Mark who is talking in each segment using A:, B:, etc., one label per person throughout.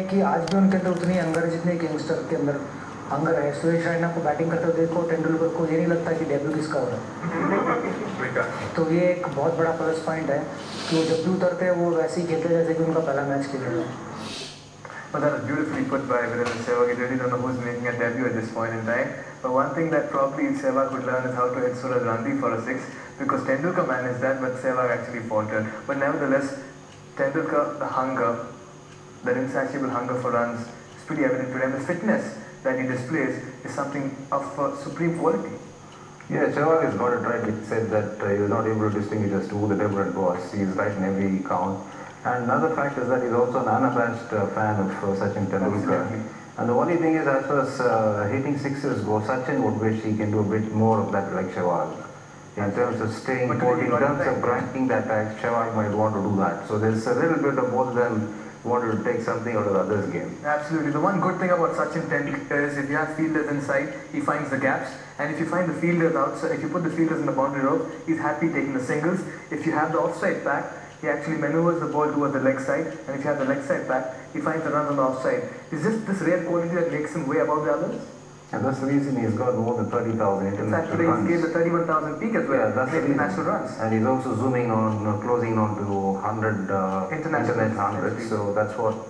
A: कि आज भी उनके अंदर उतनी हंगर है जितनी यंगस्टर के अंदर हंगर है। सुरेश रैना को बैटिंग करते हुए देखो, तेंदुलकर को ये नहीं लगता कि डेब्यू किसका हो रहा है। तो ये एक बहुत बड़ा प्लस पॉइंट है कि वो जब भी उतरते हैं वो वैसे ही खेलते जैसे कि उनका पहला मैच खेले हुए हैं।
B: Well, that was beautifully put by Virendra Sehwag. You really don't know who's making a debut at this point in time. But one thing that probably Sehwag could learn is how to hit Suraj Randi for a six, because Tendulkar managed that, but Sehwag actually faltered. But nevertheless, Tendulkar, the hunger, that insatiable hunger for runs, is pretty evident to him. The fitness that he displays is something of supreme quality.
C: Yeah, Sehwag has got it right. He said that he was not able to distinguish as to who the debutant was. He is right in every count. And another fact is that he's also an unabashed fan of Sachin Tendulkar.
B: Absolutely.
C: And the only thing is, as far as hitting sixes go, Sachin would wish he can do a bit more of that like Sehwag. In terms of staying put, in terms of grinding the attack, Sehwag might want to do that. So there's a little bit of both of them wanted to take something out of the other's game.
B: Absolutely. The one good thing about Sachin Tendulkar is if you have fielders inside, he finds the gaps. And if you find the fielders outside, if you put the fielders in the boundary rope, he's happy taking the singles. If you have the offside pack, he actually maneuvers the ball towards the leg side. And if you have the leg side back, he finds the runs on the offside. It's just this rare quality that makes him way above the others.
C: And that's the reason he's got more than 30,000 international runs.
B: He gave the 31,000 peak as well.
C: Yeah, that's the
B: international runs.
C: And he's also zooming on, closing on to 100 internet 100. So that's what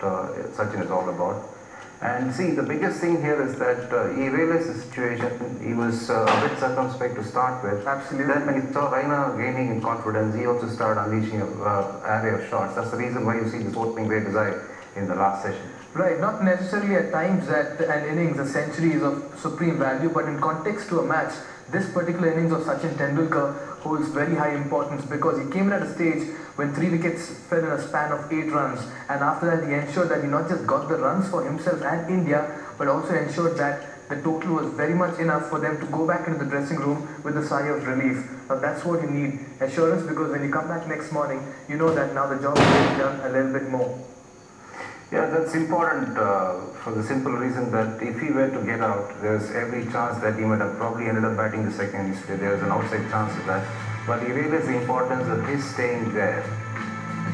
C: Sachin is all about. And see, the biggest thing here is that he realized the situation. He was a bit circumspect to start with.
B: Absolutely.
C: Then when he saw Raina gaining in confidence, he also started unleashing an array of shots. That's the reason why you see this opening rate high in the last session.
B: Right, not necessarily at times that an innings, a century is of supreme value, but in context to a match, this particular innings of Sachin Tendulkar holds very high importance because he came in at a stage when 3 wickets fell in a span of 8 runs, and after that he ensured that he not just got the runs for himself and India, but also ensured that the total was very much enough for them to go back into the dressing room with a sigh of relief. Now that's what you need, assurance, because when you come back next morning, you know that now the job is being done a little bit more.
C: Yeah, that's important for the simple reason that if he were to get out, there's every chance that he might have probably ended up batting the second instead. There's an outside chance of that. But he realized the importance of his staying there.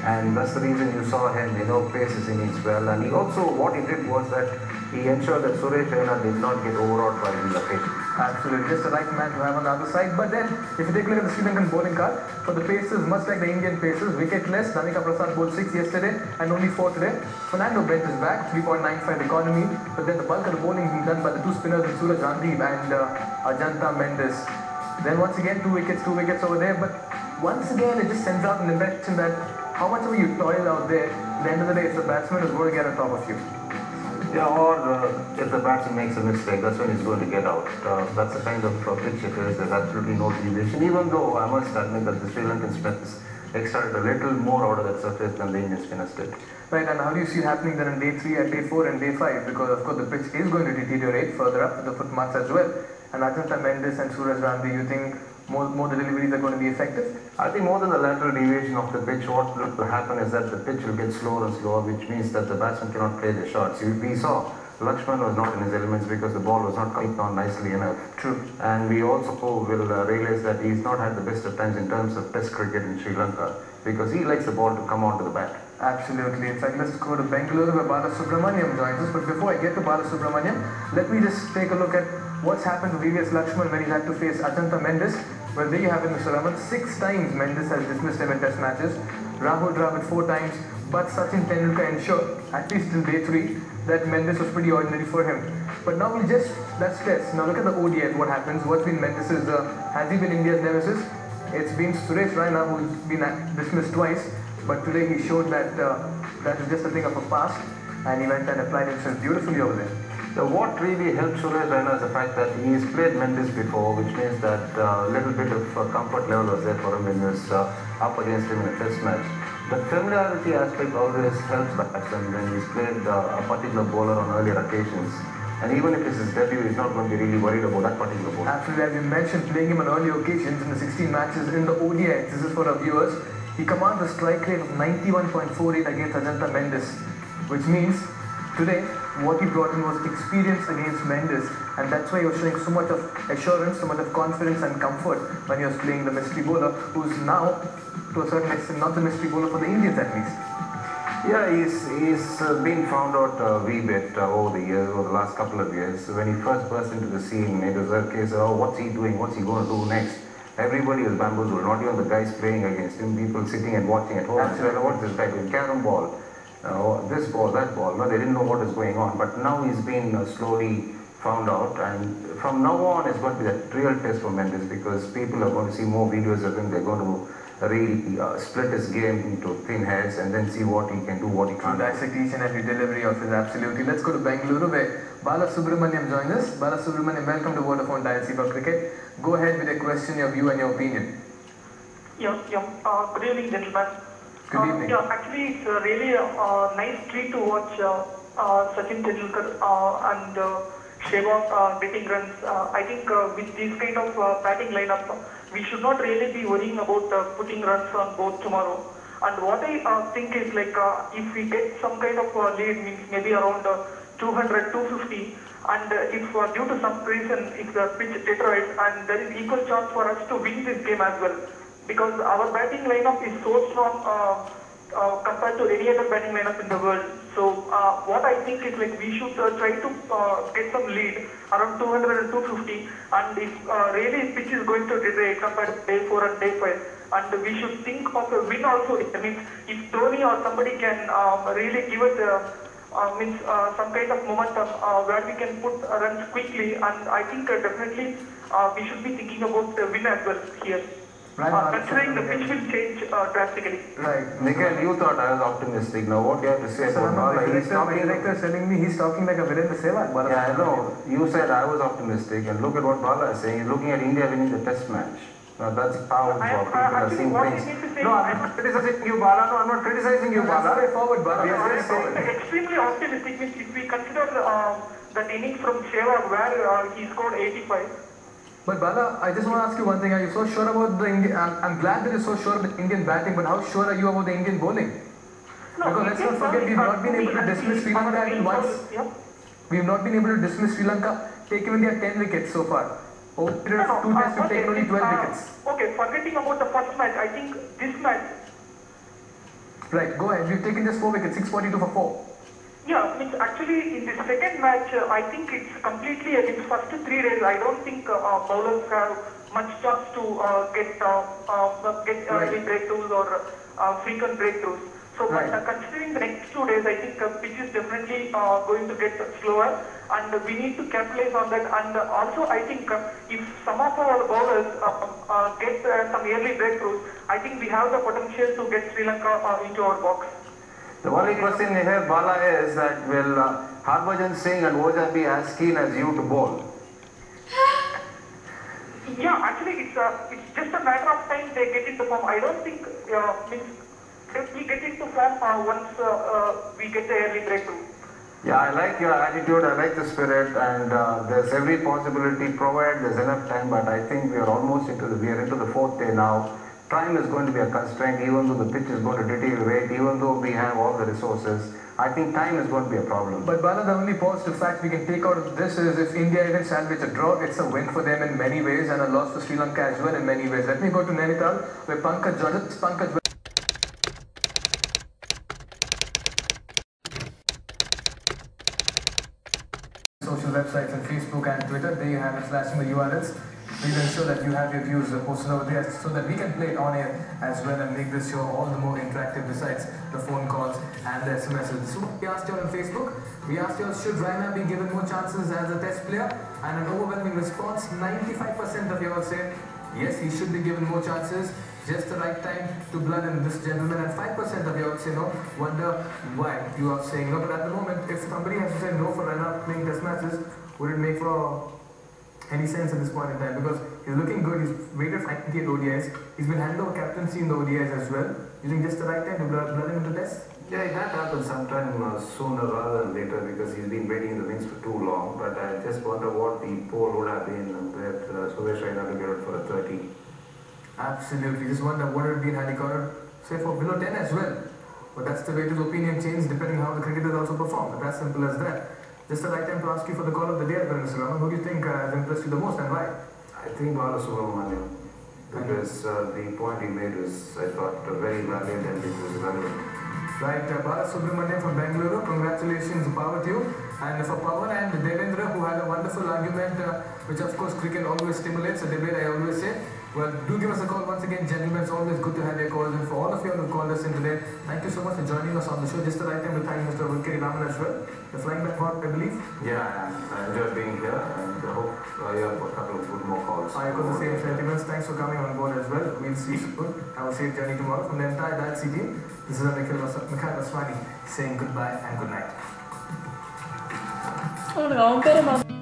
C: And that's the reason you saw him, pace his innings well. And he also, what he did was that he ensured that Suresh Raina did not get overawed by the occasion.
B: Absolutely, just the right man to have on the other side. But then, if you take a look at the Sri Lankan bowling card, for the Pacers, much like the Indian Pacers, wicketless, Dhanika Prasad bowled 6 yesterday and only 4 today. Fernando Brent is back, 3.95 economy, but then the bulk of the bowling being done by the 2 spinners in Suraj Randi and Ajanta Mendes. Then once again, 2 wickets over there, but once again it just sends out an impression that how much ever you toil out there, at the end of the day, it's the batsman who's going to get on top of you.
C: Yeah, or if the batsman makes a mistake, that's when he's going to get out. That's the kind of pitch it is. There's absolutely no deviation. Even though I must admit that the Sri Lankan spinners extracted a little more out of that surface than the Indian spinners did.
B: Right, and how do you see it happening then on day 3 and day 4 and day 5? Because of course the pitch is going to deteriorate further up, the footmarks as well. And Ajanta Mendes and Suraj Randi, you think more the deliveries are going to be effective?
C: I think more than the lateral deviation of the pitch, what will happen is that the pitch will get slower and slower, which means that the batsman cannot play the shots. We saw Lakshman was not in his elements because the ball was not coming down nicely enough.
B: True.
C: And we also will realize that he's not had the best of times in terms of test cricket in Sri Lanka because he likes the ball to come onto the bat.
B: Absolutely. In fact, let's go to Bengaluru where Balasubramaniam joins us. But before I get to Balasubramaniam, let me just take a look at what's happened to VVS Lakshman when he had to face Ajanta Mendes. Well, there you have it, Mr. Raman. 6 times Mendes has dismissed him in test matches. Rahul Dravid 4 times. But Sachin Tendulkar ensured, at least till day 3, that Mendes was pretty ordinary for him. But now let's test. Now look at the ODI, what happens. What's been Mendes' has he been India's nemesis? It's been Suresh Raina who's been dismissed twice. But today he showed that that is just a thing of a past. And he went and applied himself beautifully over there.
C: So what really helped Suresh Raina is the fact that he's played Mendes before, which means that a little bit of comfort level was there for him when he was up against him in a test match. The familiarity aspect always helps batsmen when he's played a particular bowler on earlier occasions. And even if it's his debut, he's not going to be really worried about that particular bowler.
B: Absolutely, as you mentioned, playing him on earlier occasions in the 16 matches in the ODI, this is for our viewers, he commands a strike rate of 91.48 against Ajanta Mendes, which means today what he brought in was experience against Mendes, and that's why he was showing so much of assurance, so much of confidence and comfort when he was playing the mystery bowler, who's now, to a certain extent, not the mystery bowler for the Indians at least.
C: Yeah, he's been found out a wee bit over the years, over the last couple of years. When he first burst into the scene, it was a case of, oh, what's he doing? What's he going to do next? Everybody was bamboozled, not even the guys playing against him, people sitting and watching at home. Absolutely. What's this guy doing? Carom ball, this ball, that ball. No, they didn't know what was going on. But now he's been slowly found out, and from now on it's going to be a real test for Mendes, because people are going to see more videos of him. They're going to really split his game into thin heads and then see what he can do, what he can't do.
B: Dissect each and every delivery of his, absolutely. Let's go to Bengaluru where Bala Subramaniam joins us. Bala Subramaniam, welcome to Vodafone Dial C for Cricket. Go ahead with your question, your view and your opinion.
D: Good evening, gentlemen.
B: Good evening.
D: Actually, it's really a nice treat to watch Sachin Tendulkar and Sehwag getting runs. I think with this kind of batting lineup, we should not really be worrying about putting runs on board tomorrow. And what I think is like if we get some kind of lead, means maybe around 200, 250, and if due to some reason if the pitch deteriorates, and there is equal chance for us to win this game as well, because our batting lineup is so strong compared to any other batting lineup in the world. So what I think is like we should try to get some lead around 200 and 250, and if really pitch is going to deteriorate compared to day 4 and day 5, and we should think of a win also. It means if Dhoni or somebody can really give us some kind of momentum where we can put runs quickly, and I think definitely we should be thinking about the win as well here.
B: Right,
D: considering the pitch will change drastically.
B: Right.
C: Nikhil, you thought I was optimistic. Now what do you have to say about Bala?
B: My director is telling me he's talking like a Virendra Sehwag.
C: Yeah, I know. You said I was optimistic, and look at what Bala is saying. He's looking at India winning the test match. Now that's powerful. People are seeing things. No, I'm not criticizing you, Bala. No, I'm not criticizing you, Bala.
B: Straightforward, Bala.
D: Extremely optimistic means if we consider that innings from Sehwag where he scored 85.
B: But Bala, I just want to ask you one thing. Are you so sure about the Indian? I'm glad that you're so sure of the Indian batting, but how sure are you about the Indian bowling?
D: No,
B: because let's not forget, we've not been able to dismiss Sri Lanka in once. We've not been able to dismiss Sri Lanka, take even their 10 wickets so far. Over the period of 2 tests, we've taken only 12 wickets.
D: Okay, forgetting about the first match, I think this match.
B: Right, go ahead. We've taken just 4 wickets, 642 for 4.
D: Yeah, means actually in the second match, I think it's completely against first 3 days. I don't think bowlers have much chance to get early breakthroughs or frequent breakthroughs. So, but considering the next 2 days, I think pitch is definitely going to get slower, and we need to capitalize on that. And also, I think if some of our bowlers get some early breakthroughs, I think we have the potential to get Sri Lanka into our box.
C: The only question here, Bala, is that will Harbhajan Singh and Ojha be as keen as you to bowl?
D: Yeah, actually, it's just a matter of time they get into form. I don't think we get into form once we get the early breakthrough.
C: Yeah, I like your attitude, I like the spirit, and there's every possibility provided there's enough time, but I think we are almost into the 4th day now. Time is going to be a constraint, even though the pitch is going to deteriorate, even though we have all the resources. I think time is going to be a problem.
B: But Bala, the only positive fact we can take out of this is if India even salvage a draw, it's a win for them in many ways and a loss for Sri Lanka as well in many ways. Let me go to Nainital where Pankaj joins us. Pankaj, social websites and Facebook and Twitter, there you have it, flashing the URLs. Please ensure that you have your views posted over there so that we can play it on air as well and make this show all the more interactive besides the phone calls and the SMSs. So we asked you on Facebook, we asked you should Raina be given more chances as a test player, and an overwhelming response, 95% of you all said yes, he should be given more chances, just the right time to blood in this gentleman, and 5% of you all say no, wonder why you are saying no. But at the moment, if somebody has to say no for Raina playing test matches, would it make for any sense at this point in time? Because he's looking good, he's waited for 98 ODIs, he's been handed over captaincy in the ODIs as well. You think just the right time to blood him into test?
C: Yeah, it had happened sometime sooner rather than later because he's been waiting in the wings for too long. But I just wonder what the poll would have been with Suresh Raina to get it for a 30.
B: Absolutely, just wonder what would have been had he got it, say for below 10 as well. But that's the way his opinion changed depending how the cricketers also perform. But as simple as that. Just the right time to ask you for the call of the day, Mr. Raman. Who do you think has impressed you the most and why?
C: I think Bala Subramaniam, because the point he made was, I thought, very valiant and it was relevant.
B: Right, Bala Subramaniam from Bengaluru, congratulations, power to you. And for Pawan and Devendra, who had a wonderful argument, which of course cricket always stimulates a debate, I always say. Well, do give us a call once again, gentlemen. It's always good to have your calls. And for all of you who called us in today, thank you so much for joining us on the show. Just the right time to thank Mr. Vulkari Raman as well. You're flying back hot, I believe.
C: Yeah, I enjoyed being here, and I hope you have a couple of good more calls.
B: I got the same sentiments. Thanks for coming on board as well. We'll see you soon. Have a safe journey tomorrow. From the entire Dad team, this is Mikhail Vaswani saying goodbye and good night.
E: Oh no, I'm better.